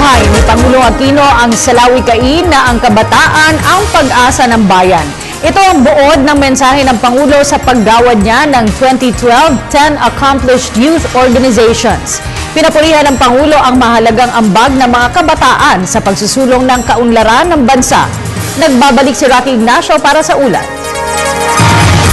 Ibinunghay ni Pangulong Aquino ang salawikain na ang kabataan ang pag-asa ng bayan. Ito ang buod ng mensahe ng Pangulo sa paggawad niya ng 2012 10 Accomplished Youth Organizations. Pinapurihan ng Pangulo ang mahalagang ambag ng mga kabataan sa pagsusulong ng kaunlaran ng bansa. Nagbabalik si Rocky Ignacio para sa ulat.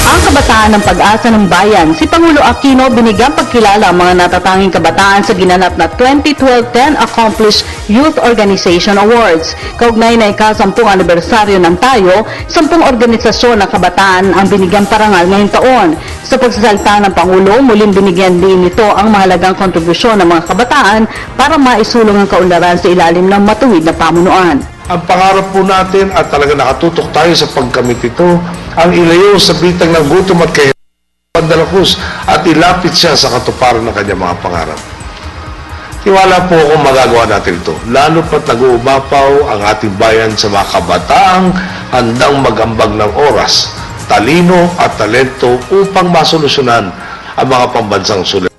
Ang kabataan ng pag-asa ng bayan, si Pangulo Aquino binigyang pagkilala ang mga natatanging kabataan sa ginanap na 2012 10 Accomplished Youth Organization Awards. Kaugnay na ika-10 anibersaryo ng tayo, 10 organisasyon ng kabataan ang binigyang parangal ngayong taon. Sa pagsasalita ng Pangulo, muling binigyan din nito ang mahalagang kontribusyon ng mga kabataan para maisulong ang kaunlaran sa ilalim ng matuwid na pamunuan. Ang pangarap po natin at talaga nakatutok tayo sa pagkamit ito, ang ilayo sa bitag ng gutom at kahirapan Dalacruz at ilapit siya sa katuparan ng kanyang mga pangarap. Tiwala po kung magagawa natin ito, lalo pat nag-uumapaw ang ating bayan sa mga kabataang handang magambag ng oras, talino at talento upang masolusyonan ang mga pambansang sulit.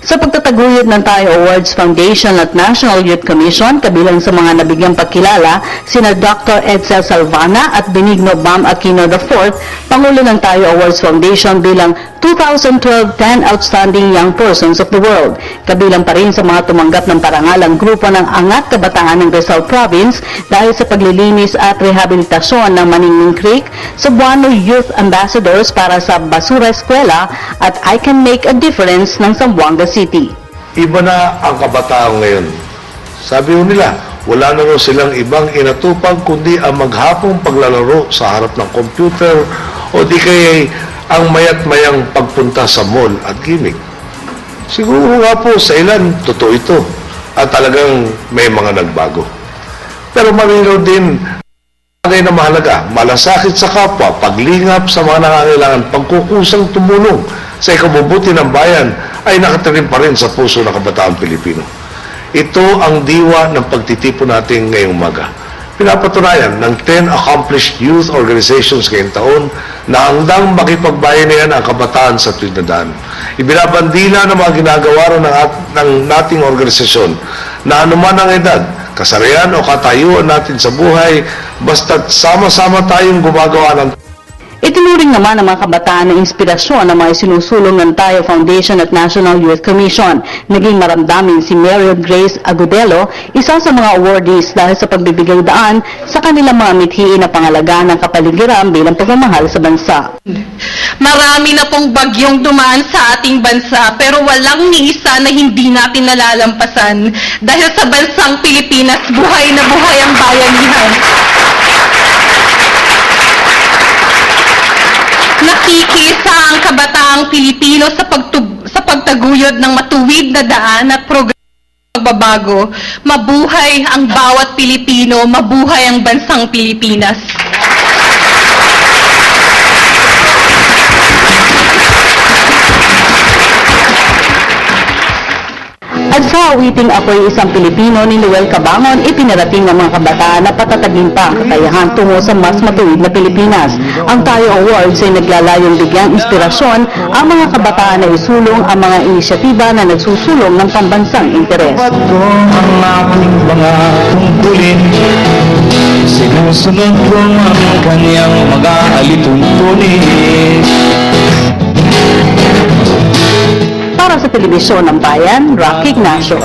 Sa pagtataguyod ng Tayo Awards Foundation at National Youth Commission, kabilang sa mga nabigyang pagkilala, sina Dr. Edsel Salvana at Benigno Bam Aquino IV, Pangulo ng Tayo Awards Foundation bilang 2012 10 Outstanding Young Persons of the World. Kabilang pa rin sa mga tumanggap ng parangal ang grupo ng Angat Kabataan ng Rizal Province dahil sa paglilinis at rehabilitasyon ng Maningning Creek, Cebuano Youth Ambassadors para sa Basura Eskwela at I Can Make a Difference ng Zamboanga City. Iba na ang kabataan ngayon. Sabi ho nila, wala na raw silang ibang inatupag kundi ang maghapong paglalaro sa harap ng computer o di kaya ang mayat-mayang pagpunta sa mall at gimmick. Siguro nga po sa ilan, totoo ito at talagang may mga nagbago. Pero malinaw din bagay na mahalaga, malasakit sa kapwa, paglingap sa mga nangangailangan, pagkukusang tumulong sa ikabubuti ng bayan ay nakatirim pa rin sa puso ng kabataan Pilipino. Ito ang diwa ng pagtitipon natin ngayong umaga. Pinapatunayan ng 10 Accomplished Youth Organizations ngayong taon na handang makipagbayanihan ang kabataan sa tuwid na daan. Ibinabandila ng mga ginagawa ng nating organisasyon na anuman ang edad, kasarian o katayuan natin sa buhay, basta't sama-sama tayong gumagawa ng Itinuring naman ng mga kabataan na inspirasyon ng mga sinusulong ng Tayo Foundation at National Youth Commission. Naging maramdamin si Mary Grace Agudelo, isa sa mga awardees dahil sa pagbibigay daan sa kanilang mga mithiin na pangalagaan ng kapaligiran bilang pagmamahal sa bansa. Marami na pong bagyong dumaan sa ating bansa pero walang ni isa na hindi natin nalalampasan dahil sa bansang Pilipinas buhay na buhay ang bayanihan. Nakikisa ang kabataang Pilipino sa pagtaguyod ng matuwid na daan at programa ng pagbabago. Mabuhay ang bawat Pilipino, mabuhay ang bansang Pilipinas. At sa awiting Ako'y Isang Pilipino ni Noel Cabangon, ipinarating ng mga kabataan na patatagin pa ang kakayahan tungo sa mas matuwid na Pilipinas. Ang Tayo Awards ay naglalayong bigyang inspirasyon ang mga kabataan na isulong ang mga inisyatiba na nagsusulong ng pambansang interes. Ito ang aking mga tungkulin, sinusunod ko ang kanyang mga alituntunin. Para sa Telebisyon ng Bayan, Rocky Ignacio.